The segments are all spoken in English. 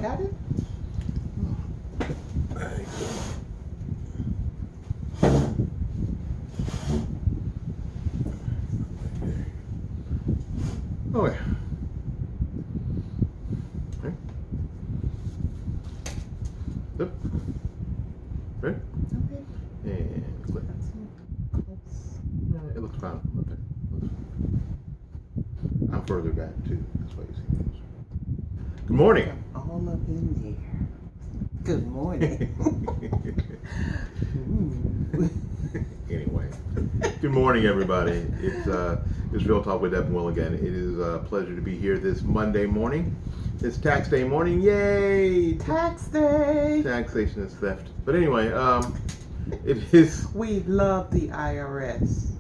got it? Oh yeah. Okay. Yep. Right? Okay. And click. It looks fine. Okay. I'm further back too. That's why you see things. Good morning. All up in there. Good morning. Anyway, good morning, everybody. It's Real Talk with Evan Will again. It is a pleasure to be here this Monday morning. It's tax day morning. Yay! Tax day. Taxation is theft. But anyway, it is. We love the IRS.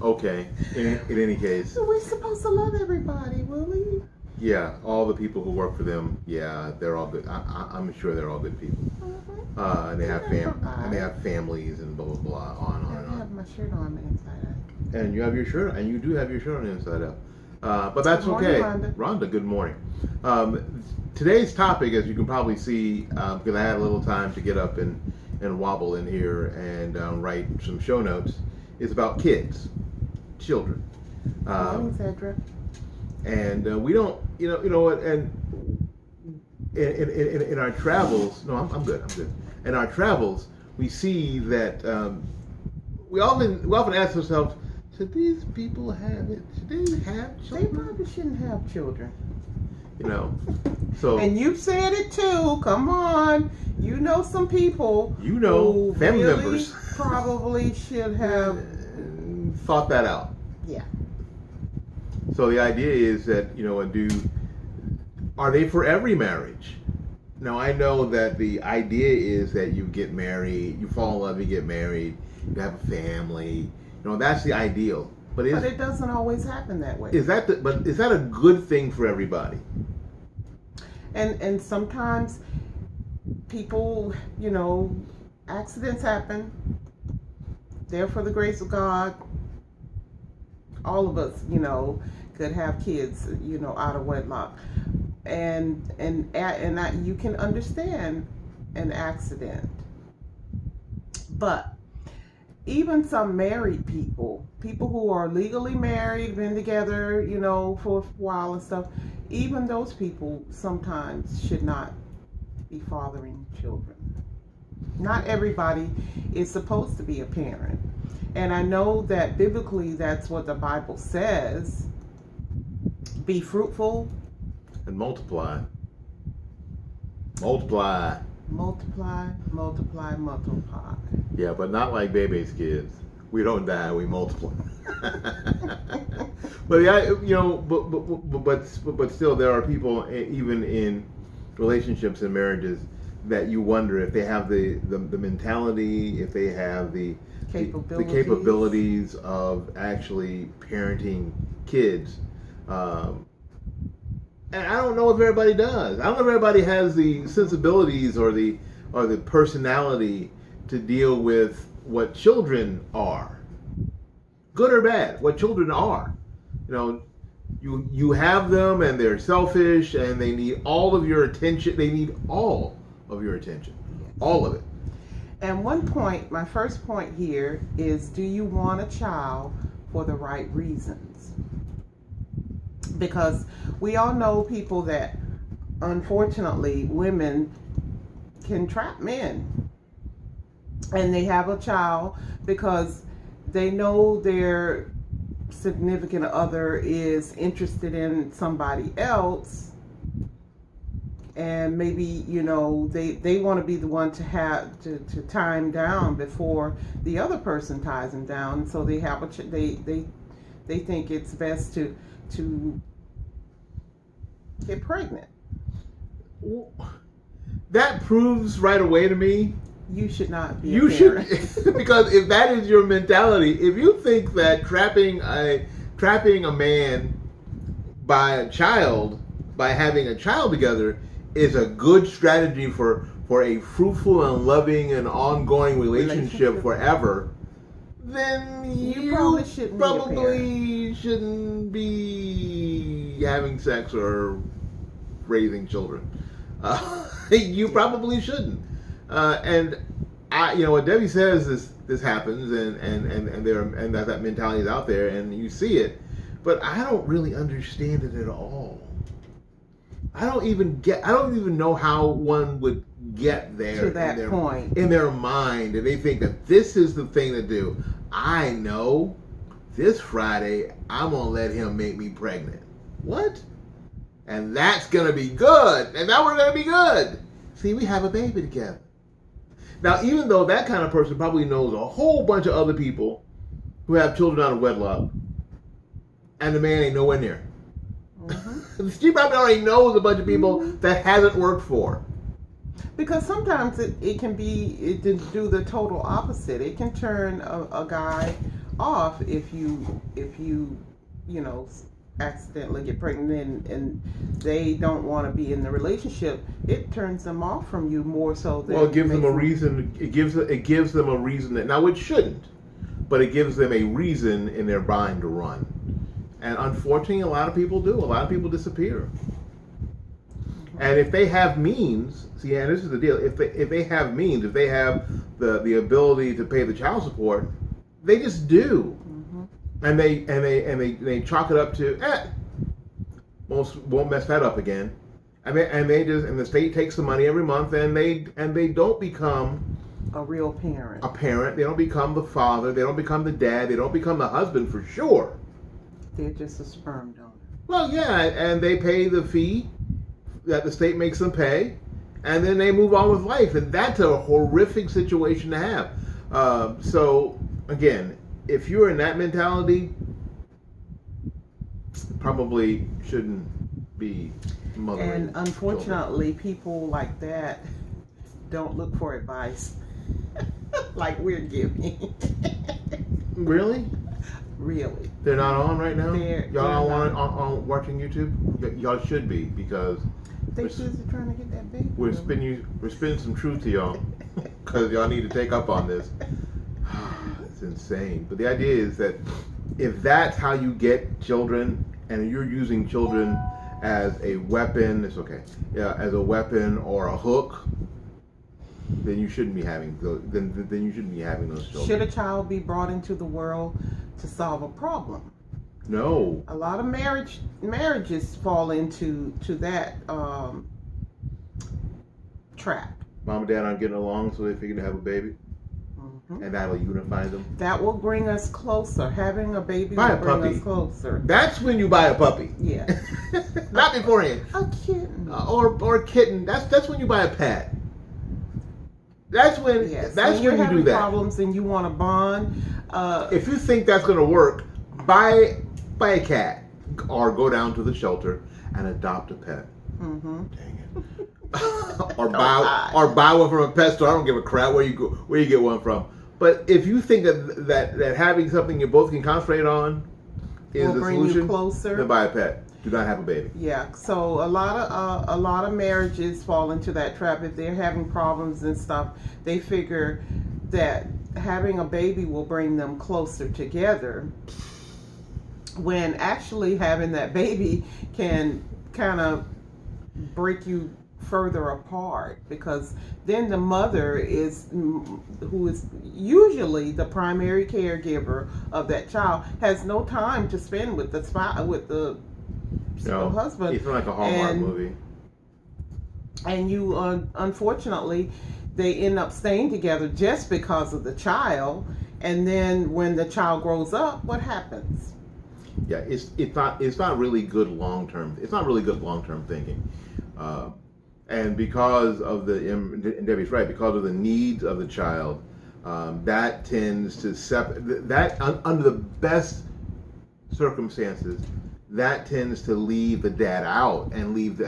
Okay. In any case, We're supposed to love everybody, Willie. yeah, all the people who work for them, yeah, they're all good. I'm sure they're all good people. And they have families and blah blah blah on I and on. have my shirt on the inside out. And you have your shirt, and you do have your shirt on the inside out. But that's Good morning, okay. Rhonda. Good morning. Today's topic, as you can probably see, because I had a little time to get up and wobble in here and write some show notes, is about kids, children. Good morning, Cedric. And we don't, you know what, and in our travels, no, I'm good. In our travels, we see that we often ask ourselves, should these people have it? Should they have They children? probably shouldn't have children. You know, so And you've said it too. Come on. You know some people who family really members probably should have. thought that out. Yeah. So the idea is that, are they for every marriage? Now I know that the idea is that you get married, you fall in love, you get married, you have a family. That's the ideal. But it doesn't always happen that way. is that a good thing for everybody? And sometimes people, accidents happen. There for the grace of God. All of us, could have kids, out of wedlock. And you can understand an accident. But even some married people who are legally married, been together, for a while and stuff, even those people sometimes should not be fathering children. Not everybody is supposed to be a parent. And I know that biblically that's what the Bible says. Be fruitful. And multiply. Multiply. Multiply, multiply, multiply. Yeah, but not like Bebe's kids. We don't die, we multiply. But yeah, but still, there are people, even in relationships and marriages, that you wonder if they have the mentality, if they have the capabilities of actually parenting kids. And I don't know if everybody does. I don't know if everybody has the sensibilities or the personality to deal with what children are, good or bad. What children are, you have them and they're selfish and they need all of your attention. They need all of your attention, all of it. And my first point here is: do you want a child for the right reasons? Because we all know people that, unfortunately, women can trap men. And they have a child because they know their significant other is interested in somebody else. And maybe, they want to be the one to have to tie him down before the other person ties him down. So they have they think it's best to get pregnant. That proves right away to me you should not be you a parent. should, because if that is your mentality, if you think that trapping a man by having a child together is a good strategy for a fruitful and loving and ongoing relationship forever, then You probably shouldn't be a probably shouldn't be having sex or raising children. You probably shouldn't. And what Debbie says is this happens, and that mentality is out there, and you see it, but I don't really understand it at all. I don't even know how one would get there to that point in their mind, and they think that this is the thing to do. I know this Friday I'm gonna let him make me pregnant. What? And that's gonna be good, and now we're gonna be good. See, we have a baby together. Now, even though that kind of person probably knows a whole bunch of other people who have children out of wedlock, and the man ain't nowhere near. Mm-hmm. She probably already knows a bunch of people that hasn't worked for. Because sometimes it can do the total opposite. It can turn a guy off if you accidentally get pregnant and they don't want to be in the relationship. It turns them off from you more so than. Well, it gives them a reason. It gives them a reason that now it shouldn't, but it gives them a reason in their mind to run. And unfortunately, a lot of people do. A lot of people disappear. And if they have means, see, and this is the deal. If they have means, if they have the ability to pay the child support, they just do. Mm-hmm. And they chalk it up to most won't mess that up again. And the state takes the money every month, and they don't become a real parent. A parent. They don't become the father. They don't become the dad. They don't become the husband for sure. They're just a sperm donor. Well, yeah, and they pay the fee that the state makes them pay, and then they move on with life, and that's a horrific situation to have. So, again, if you're in that mentality, probably shouldn't be mothering. And unfortunately, children. People like that don't look for advice like we're giving. Really? Really. They're not on right now? Y'all they're not on watching YouTube? Y'all should be, because they busy trying to get that baby. we're spinning some truth to y'all, because y'all need to take up on this. It's insane. But the idea is that if that's how you get children, and you're using children as a weapon, it's okay. Yeah, as a weapon or a hook, then you shouldn't be having those. Then you shouldn't be having those children. Should a child be brought into the world to solve a problem? No. A lot of marriages fall into that trap. Mom and dad aren't getting along, so they figure to have a baby, and that'll unify them. That will bring us closer. Having a baby Buy will a bring puppy. us closer. That's when you buy a puppy. Yeah. Not beforehand. A kitten. Or a kitten. That's when you buy a pet. That's when. Yes. That's when you do having that. Problems and you want to bond. If you think that's going to work, buy a cat, or go down to the shelter and adopt a pet. Mm-hmm. Dang it. or buy one from a pet store. I don't give a crap where you get one from. But if you think that having something you both can concentrate on is the bring solution, you closer, then buy a pet. Do not have a baby. Yeah. So a lot of marriages fall into that trap. If they're having problems and stuff, they figure that having a baby will bring them closer together, when actually having that baby can kind of break you further apart, because then the mother who is usually the primary caregiver of that child has no time to spend with the husband. It's like a Hallmark movie. And you unfortunately they end up staying together just because of the child, and then when the child grows up, what happens? Yeah, it's not really good long term. It's not really good long term thinking. And because of and Debbie's right, because of the needs of the child, that tends to under the best circumstances, that tends to leave the dad out and leave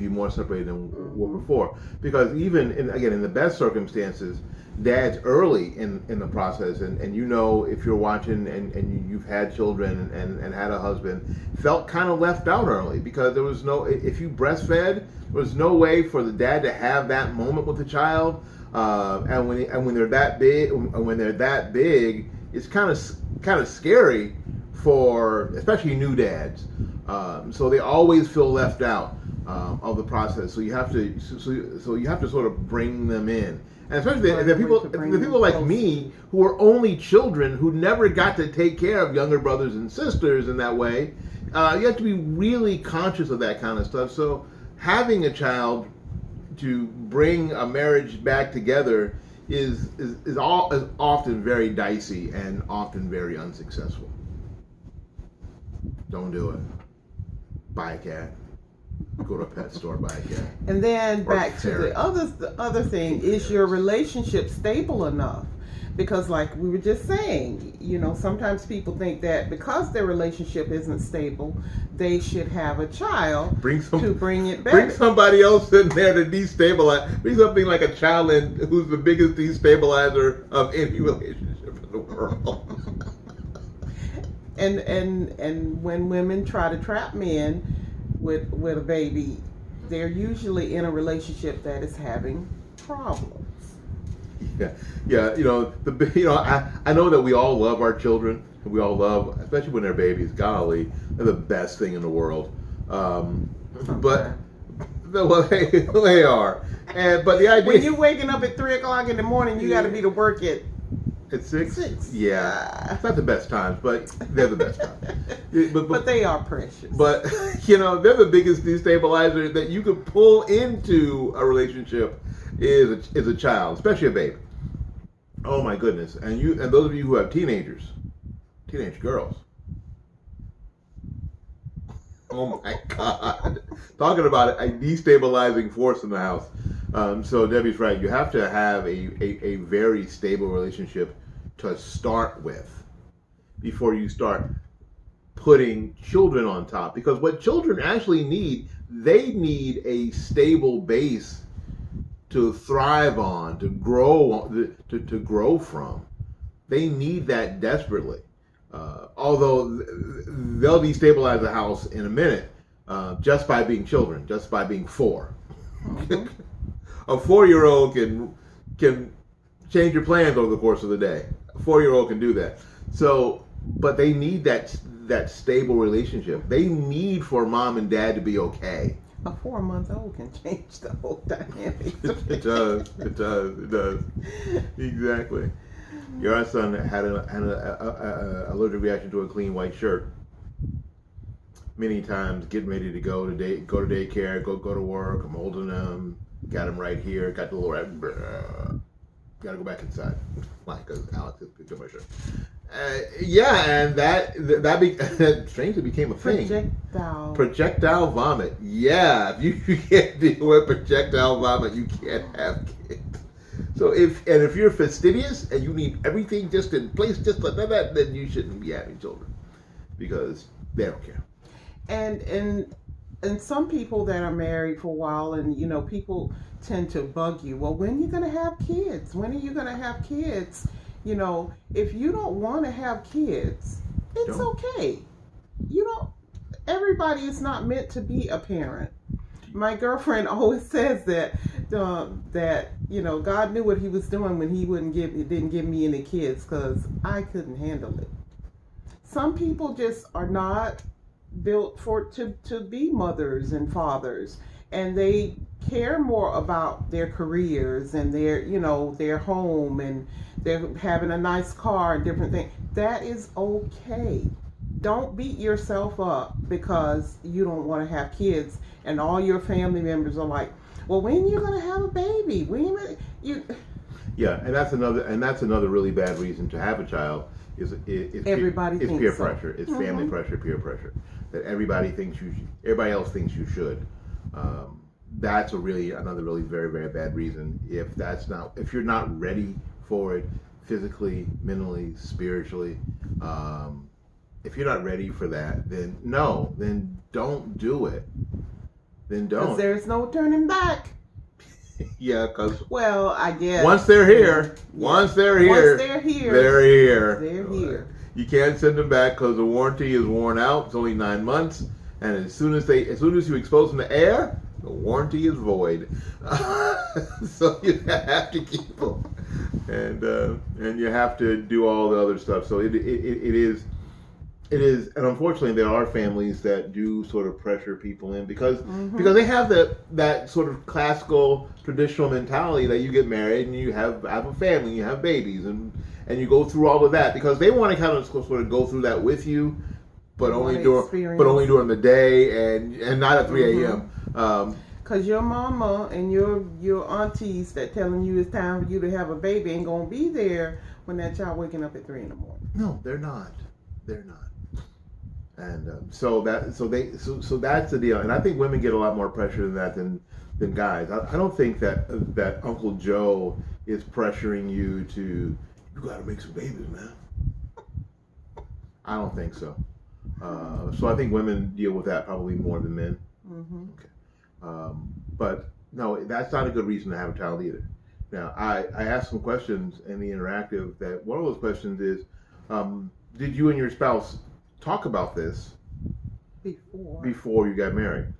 you more separated than before. Because even in the best circumstances, dad's early in the process, and if you're watching and you've had children and had a husband, felt kind of left out early, because there was no, if you breastfed, there was no way for the dad to have that moment with the child, and when they're that big, it's kind of scary for especially new dads. So they always feel left out of the process. So you have to so you have to sort of bring them in. And especially the people like me who are only children who never got to take care of younger brothers and sisters in that way. You have to be really conscious of that kind of stuff. So having a child to bring a marriage back together is often very dicey and often very unsuccessful. Don't do it. Buy a cat. Go to a pet store, buy a cat. And then Or back to ferret. the other thing, is your relationship stable enough? Because like we were just saying, you know, sometimes people think that because their relationship isn't stable, they should have a child to bring it back. Bring somebody else in there to destabilize. Bring something like a child in who's the biggest destabilizer of any relationship in the world. And when women try to trap men with a baby, they're usually in a relationship that is having problems. Yeah. You know, I know that we all love our children. We all love, especially when they're babies. Golly, they're the best thing in the world. But well, they are. But the idea when you're waking up at 3:00 in the morning, you got to be to work at 6. 6. Yeah, it's not the best times, but they're the best times. But they are precious. But you know, they're the biggest destabilizer that you could pull into a relationship is a child, especially a baby. Oh my goodness! And those of you who have teenage girls. Oh my God! Talking about a destabilizing force in the house. So Debbie's right. You have to have a very stable relationship to start with before you start putting children on top. Because what children actually need, they need a stable base to thrive on, to grow from. They need that desperately. Although they'll destabilize the house in a minute just by being children, just by being 4. Mm-hmm. A 4-year-old can change your plans over the course of the day. A 4-year-old can do that. So, but they need that stable relationship. They need for mom and dad to be okay. A 4-month-old can change the whole dynamic. It does. Exactly. Your son had an allergic reaction to a clean white shirt. Many times, getting ready to go to daycare, go to work. I'm holding him. Got him right here. Got the little. Got to go back inside. Why? Because Alex has picked up my shirt. And that strangely became a thing. Projectile vomit. Yeah, if you can't deal with projectile vomit, you can't have kids. So if you're fastidious and you need everything just in place, just like that, then you shouldn't be having children because they don't care. And some people that are married for a while, and you know, people tend to bug you. Well, when are you gonna have kids? When are you gonna have kids? You know, if you don't want to have kids, it's okay. You don't. Everybody is not meant to be a parent. My girlfriend always says that you know, God knew what He was doing when He didn't give me any kids because I couldn't handle it. Some people just are not built to be mothers and fathers, and they care more about their careers and their home, and they're having a nice car and different things. That is okay. Don't beat yourself up because you don't want to have kids and all your family members are like, well, when are you going to have a baby? Yeah, and that's another really bad reason to have a child is peer pressure. It's family pressure, peer pressure. That everybody else thinks you should. That's another really very, very bad reason. If you're not ready for it physically, mentally, spiritually, if you're not ready for that, then don't do it. Then don't. Because there's no turning back. Yeah, because I guess once they're here, they're here. You can't send them back because the warranty is worn out. It's only 9 months, and as soon as you expose them to air, the warranty is void. So you have to keep them. and you have to do all the other stuff. So it is. It is, and unfortunately, there are families that do sort of pressure people in because they have that sort of classical traditional mentality that you get married and you have a family, you have babies, and you go through all of that because they want to kind of sort of go through that with you, but only during the day and not at 3 a.m. Because your mama and your aunties that telling you it's time for you to have a baby ain't gonna be there when that child waking up at 3 in the morning. No, they're not. They're not. And so that's the deal. And I think women get a lot more pressure than that than guys. I don't think that Uncle Joe is pressuring you to you got to make some babies, man. I don't think so. So I think women deal with that probably more than men. Okay. But no, that's not a good reason to have a child either. Now, I asked some questions in the interactive that one of those questions is, did you and your spouse talk about this before you got married?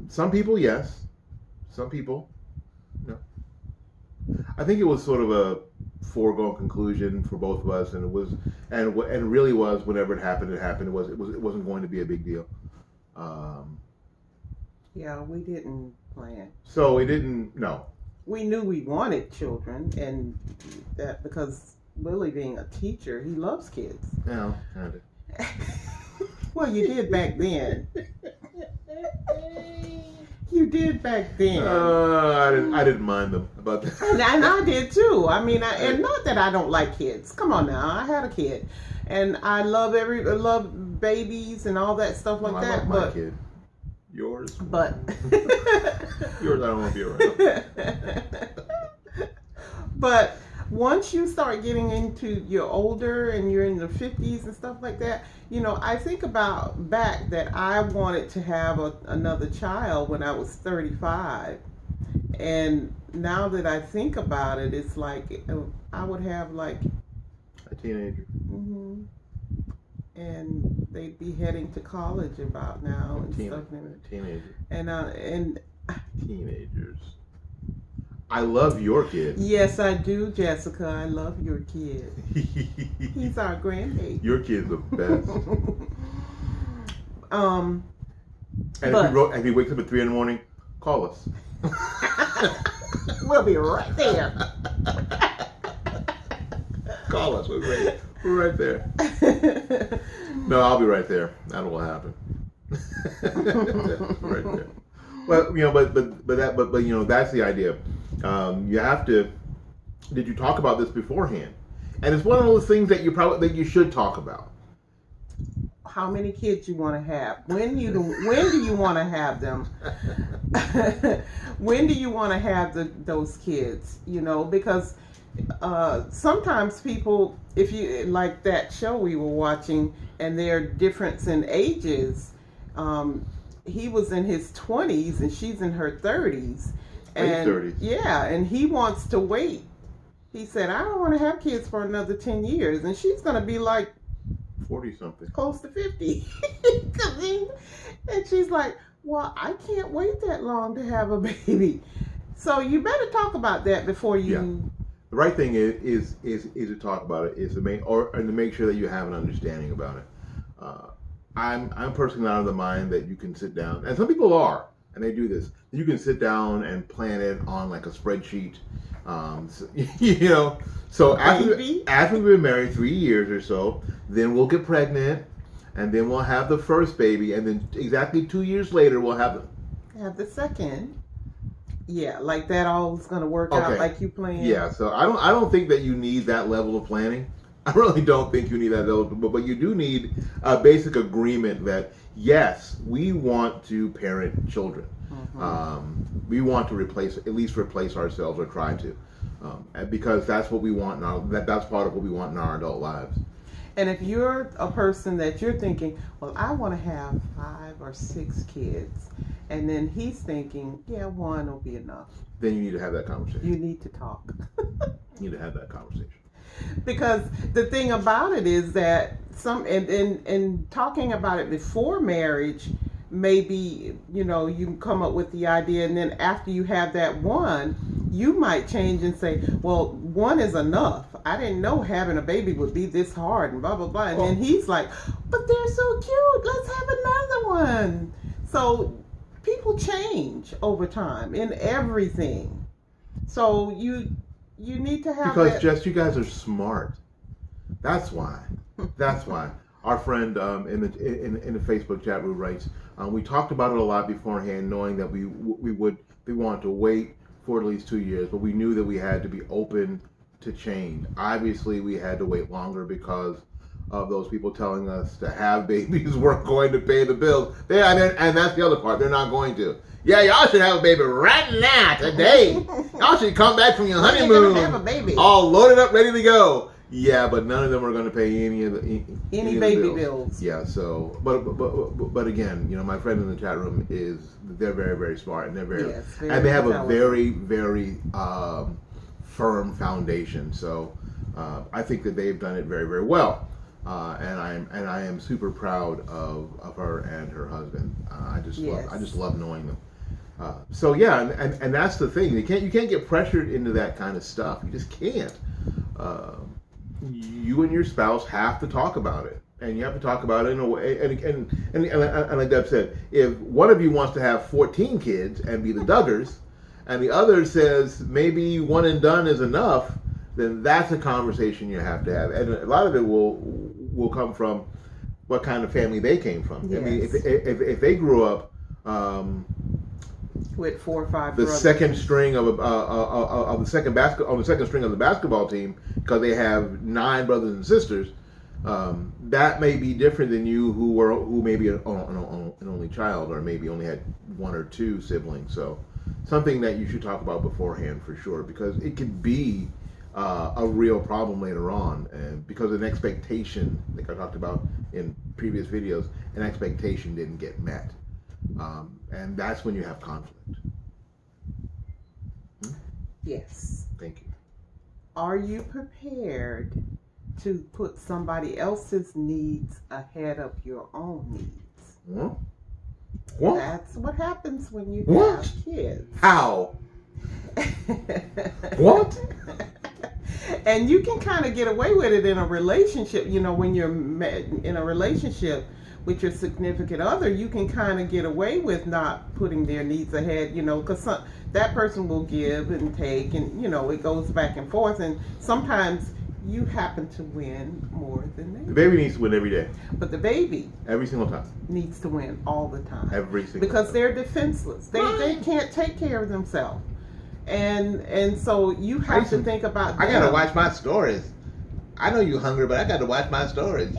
Some people, yes. Some people, no. I think it was sort of a foregone conclusion for both of us, and it was, and really was. Whenever it happened, it happened. It wasn't going to be a big deal. Yeah, we didn't plan. So we didn't. No. We knew we wanted children, and that because Willie being a teacher, he loves kids. Yeah, kind of. Well, you did back then. You did back then. I didn't mind them about that. And I did too. I mean, and not that I don't like kids. Come on now, I had a kid, and I love babies and all that stuff like that. I love my kid. Yours. But yours, I don't want to be around. But once you start getting into you're older and you're in the 50s and stuff like that, you know, I think about back that I wanted to have another child when I was 35. And now that I think about it, it's like I would have like a teenager. And they'd be heading to college about now and stuff. A teenager. And teenagers. I love your kid. Yes, I do, Jessica. I love your kid. He's our grandbaby. Your kid's the best. And if he wakes up at 3 in the morning, call us. We'll be right there. Call us. We're right there. No, I'll be right there. That'll happen. Right there. Well, you know, but you know, that's the idea. You have to. Did you talk about this beforehand? And it's one of those things that you should talk about. How many kids you want to have? When do you want to have them? When do you want to have those kids? You know, because sometimes people, if you like that show we were watching, and their difference in ages. He was in his 20s and she's in her 30s. And 30s. Yeah, and he wants to wait. He said, I don't want to have kids for another 10 years. And she's going to be like 40 something. Close to 50. And she's like, well, I can't wait that long to have a baby. So you better talk about that before you... Yeah. The right thing is to talk about it, is to make sure that you have an understanding about it. I'm personally not of the mind that you can sit down, and some people are, and they do this. You can sit down and plan it on like a spreadsheet. So, you know, so after we've been married 3 years or so, then we'll get pregnant, and then we'll have the first baby, and then exactly 2 years later we'll have the second. Yeah, like that all is going to work out like you planned. Yeah, so I don't think that you need that level of planning. I really don't think you need that level, but you do need a basic agreement that yes, we want to parent children. We want to at least replace ourselves, or try to, because that's what we want now. That's part of what we want in our adult lives. And if you're a person that you're thinking, well, I want to have 5 or 6 kids, and then he's thinking, yeah, 1 will be enough. Then you need to have that conversation. You need to talk. You need to have that conversation. Because the thing about it is that and talking about it before marriage, maybe, you know, you come up with the idea, and then after you have that one, you might change and say, well, one is enough. I didn't know having a baby would be this hard and blah, blah, blah. And then he's like, but they're so cute. Let's have another one. So people change over time in everything. So you need to have Because that. Jess, you guys are smart. That's why. That's why. Our friend in the Facebook chat room writes, we talked about it a lot beforehand, knowing that we wanted to wait for at least 2 years, but we knew that we had to be open to change. Obviously, we had to wait longer because of those people telling us to have babies weren't going to pay the bills. And that's the other part. They're not going to. Yeah, y'all should have a baby right now, today. Y'all should come back from your When you honeymoon, gonna have a baby? all loaded up, ready to go. Yeah, but none of them are going to pay any of the Baby bills. Yeah, so but again, you know, my friend in the chat room they're very, very smart, and they're very and they have a very, very firm foundation. So I think that they've done it very, very well, and I am super proud of her and her husband. I just love knowing them. So yeah, and that's the thing. You can't get pressured into that kind of stuff. You just can't. You and your spouse have to talk about it, and you have to talk about it in a way. And like Deb said, if one of you wants to have 14 kids and be the Duggars, and the other says maybe one and done is enough, then that's a conversation you have to have. And a lot of it will come from what kind of family they came from. Yes. I mean, if they grew up with 4 or 5 the brothers. second string of the second string of the basketball team, because they have 9 brothers and sisters, that may be different than you who may be an only child, or maybe only had 1 or 2 siblings. So something that you should talk about beforehand for sure, because it could be a real problem later on, and because an expectation, like I talked about in previous videos, an expectation didn't get met. And that's when you have conflict. Yes. Thank you. Are you prepared to put somebody else's needs ahead of your own needs? What? That's what happens when you What? have kids. How? What? And you can kind of get away with it in a relationship. You know, when you're in a relationship with your significant other, you can kind of get away with not putting their needs ahead, you know, because that person will give and take, and, you know, it goes back and forth. And sometimes you happen to win more than they do. The baby needs to win every day. But the baby Every single time. needs to win all the time. Every single Because time. they're defenseless. They can't take care of themselves. And so you have to think about them. I gotta watch my stories. I know you're hungry, but I gotta watch my stories.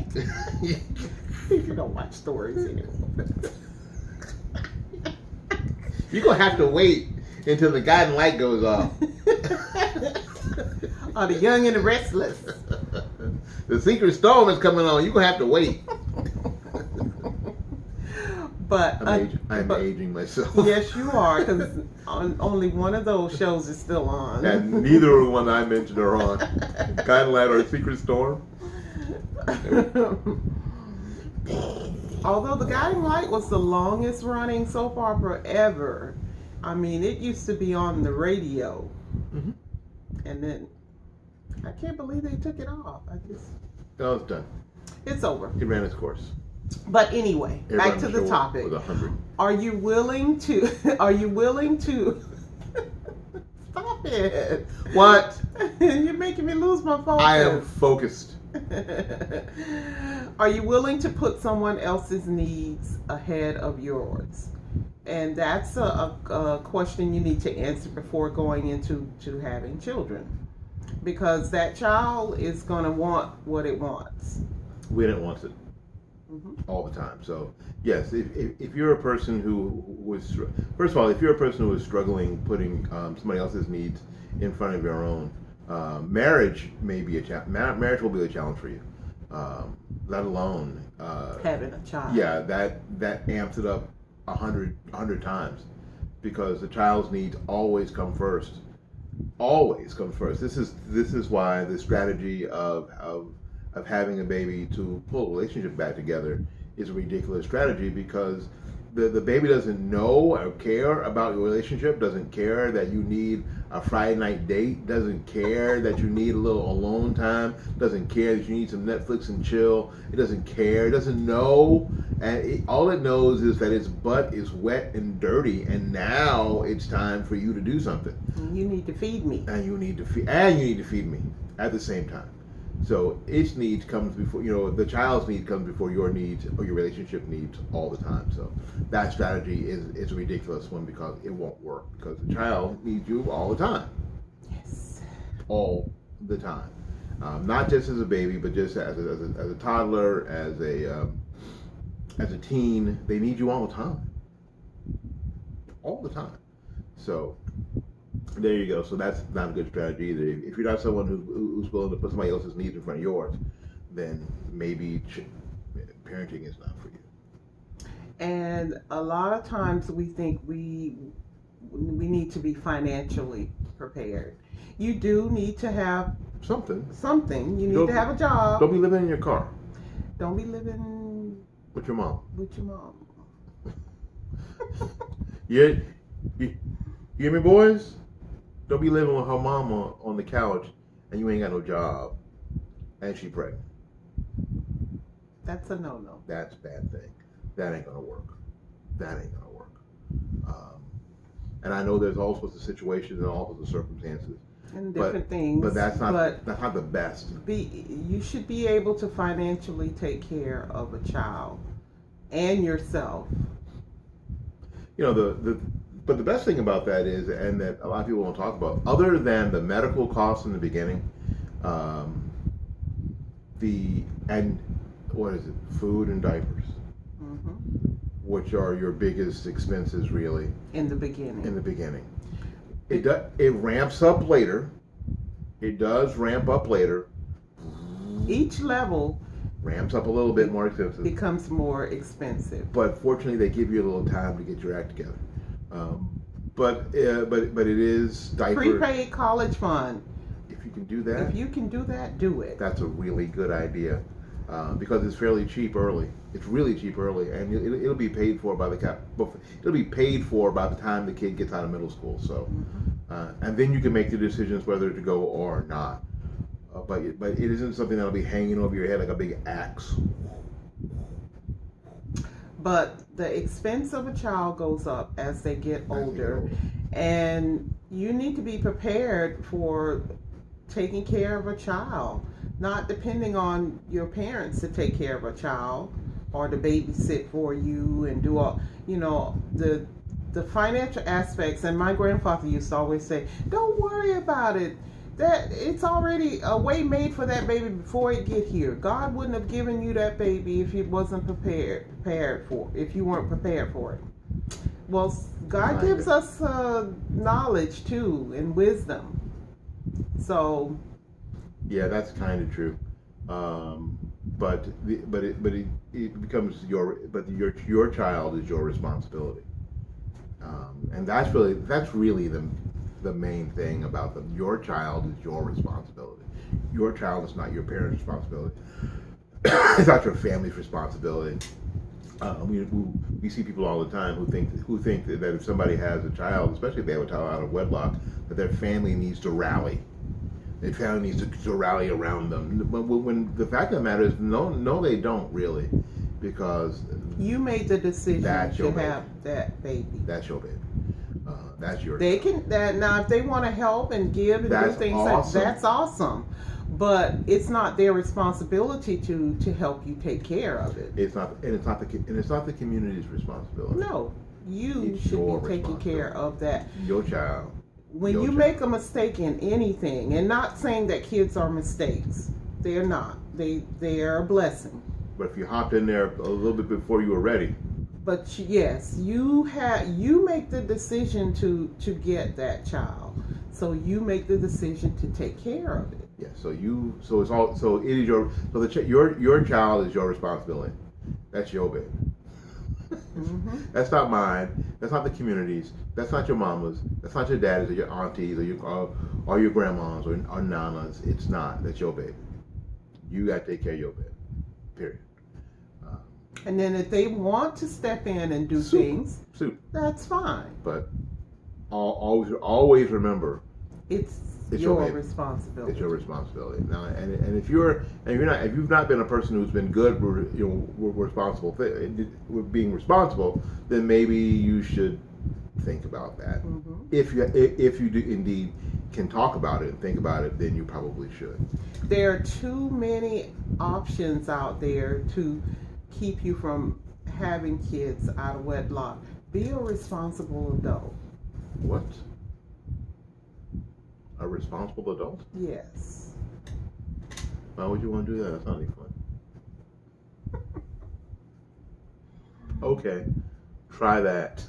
You don't watch stories anymore. You're gonna have to wait until the guiding light goes off. Or The Young and the Restless. The Secret Storm is coming on. You're gonna have to wait. But I'm aging myself. Yes, you are, because only one of those shows is still on. And neither of the ones I mentioned are on. Guiding Light or Secret Storm. Although The Guiding Light was the longest running so far forever. I mean, it used to be on the radio. Mm-hmm. And then, I can't believe they took it off. No, it's done. It's over. It ran its course. But anyway, back to the topic. With 100. Are you willing to, stop it. What? You're making me lose my focus. I am focused. Are you willing to put someone else's needs ahead of yours? And that's a question you need to answer before going into having children. Because that child is going to want what it wants. When it wants it. Mm-hmm. All the time. So yes, if you're a person who was, first of all, if you're a person who is struggling putting somebody else's needs in front of your own, marriage may be marriage will be a challenge for you. Let alone having a child. Yeah, that amps it up 100 times, because the child's needs always come first. Always come first. This is why the strategy of having a baby to pull a relationship back together is a ridiculous strategy, because the baby doesn't know or care about your relationship, doesn't care that you need a Friday night date, doesn't care that you need a little alone time, doesn't care that you need some Netflix and chill. It doesn't care. It doesn't know. And all it knows is that its butt is wet and dirty, and now it's time for you to do something. You need to feed me. And you need to feed me at the same time. So its needs comes before, the child's need comes before your needs or your relationship needs all the time. So that strategy is a ridiculous one because it won't work, because the child needs you all the time. Yes. All the time. Not just as a baby, but just as a toddler, as a teen. They need you all the time. All the time. So there you go. So that's not a good strategy either. If you're not someone who's willing to put somebody else's needs in front of yours, then maybe parenting is not for you. And a lot of times we think we need to be financially prepared. You do need to have something. You need to have a job. Don't be living in your car. Don't be living with your mom. You hear me, boys? Don't be living with her mama on the couch and you ain't got no job and she pregnant. That's a no-no. That's a bad thing. That ain't gonna work. And I know there's all sorts of situations and all sorts of circumstances and different things. But that's not the best. You should be able to financially take care of a child and yourself. But the best thing about that is, and that a lot of people don't talk about, other than the medical costs in the beginning, food and diapers, which are your biggest expenses really. In the beginning. It ramps up later. It does ramp up later. Each level ramps up a little bit more expensive. Becomes more expensive. But fortunately, they give you a little time to get your act together. But it is diaper. Prepaid college fund. If you can do that, do it. That's a really good idea, because it's fairly cheap early. It's really cheap early, and it'll be paid for by it'll be paid for by the time the kid gets out of middle school. So, and then you can make the decisions whether to go or not. But it isn't something that'll be hanging over your head like a big axe. But the expense of a child goes up as they get older, and you need to be prepared for taking care of a child, not depending on your parents to take care of a child or to babysit for you and do all, the financial aspects. And my grandfather used to always say, don't worry about it. That it's already a way made for that baby before it get here. God wouldn't have given you that baby if you wasn't prepared for, if you weren't prepared for it. Well, God gives us knowledge too and wisdom. So yeah, that's kind of true. But it becomes your child is your responsibility. And that's really the main thing about them. Your child is your responsibility. Your child is not your parents' responsibility. It's not your family's responsibility. We see people all the time who think that if somebody has a child, especially if they have a child out of wedlock, that their family needs to rally. Their family needs to rally around them. But when the fact of the matter is, no, they don't really, because you made the decision to have that baby. That's your baby. That's your. They can now if they want to help and give and do things awesome. That's awesome, but it's not their responsibility to help you take care of it. It's not the community's responsibility. No, you should be taking care of that. Your child. When you make a mistake in anything, and not saying that kids are mistakes, they're not. They are a blessing. But if you hopped in there a little bit before you were ready. But yes, you make the decision to get that child, so you make the decision to take care of it. Yeah. Your child is your responsibility. That's your baby. That's not mine. That's not the community's. That's not your mama's. That's not your daddy's or your aunties or your grandmas or nanas. It's not. That's your baby. You got to take care of your baby. Period. And then if they want to step in and do Super. things, Super. that's fine. But always remember, It's it's your baby. responsibility. It's your responsibility. Now, and if you've not been a person who's been good, responsible with being responsible, then maybe you should think about that. Mm-hmm. If you do indeed can talk about it and think about it, then you probably should. There are too many options out there to keep you from having kids out of wedlock. Be a responsible adult. What? A responsible adult? Yes. Why would you want to do that? That's not any fun. Okay, try that.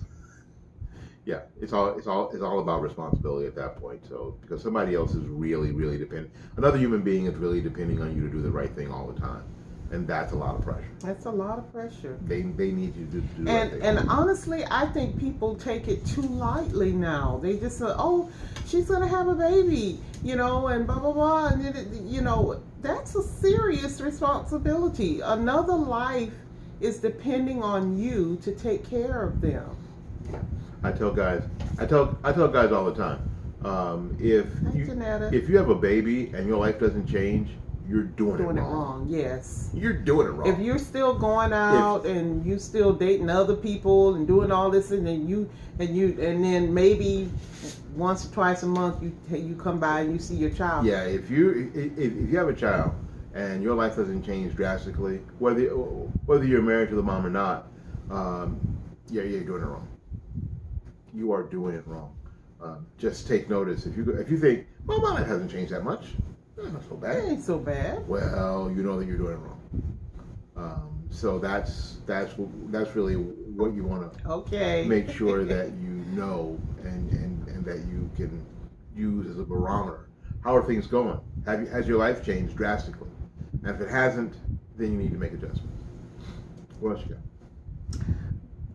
Yeah, it's all about responsibility at that point. So because somebody else is really dependent, another human being is really depending on you to do the right thing all the time, and that's a lot of pressure. That's a lot of pressure. They need you to do the right And thing. and honestly, I think people take it too lightly now. They just say, "Oh, she's gonna have a baby," and blah blah blah, and then that's a serious responsibility. Another life is depending on you to take care of them. I tell guys all the time, Hey, Janetta. if you have a baby and your life doesn't change, you're doing it wrong. Yes. You're doing it wrong. If you're still going out and you still dating other people and doing all this, and then maybe once or twice a month you come by and you see your child. Yeah, if you have a child and your life doesn't change drastically, whether you're married to the mom or not, you're doing it wrong. You are doing it wrong. Just take notice. If you think, well, my life hasn't changed that much, not so bad. It ain't so bad. Well, you know that you're doing it wrong. So that's really what you want to make sure that you know and that you can use as a barometer. How are things going? Has your life changed drastically? And if it hasn't, then you need to make adjustments. What else you got?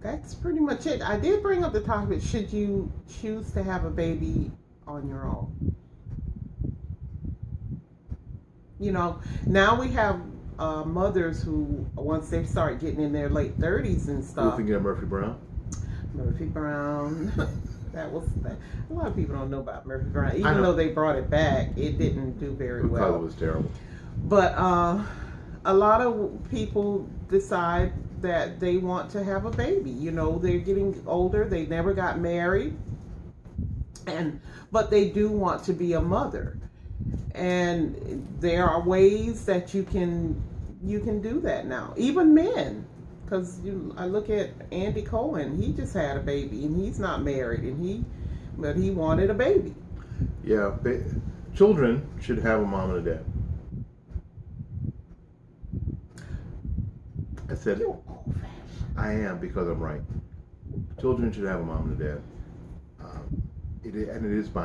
That's pretty much it. I did bring up the topic, should you choose to have a baby on your own? Now we have mothers who, once they start getting in their late 30s and You stuff. thinking of Murphy Brown? Murphy Brown. A lot of people don't know about Murphy Brown. I Even know. though they brought it back, it didn't do very Because well. it was terrible. But a lot of people decide that they want to have a baby. They're getting older. They never got married, but they do want to be a mother. And there are ways that you can do that now. Even men, because I look at Andy Cohen. He just had a baby, and he's not married, but he wanted a baby. Yeah, children should have a mom and a dad. I said it. You're old-fashioned. I am, because I'm right. Children should have a mom and a dad. And it is by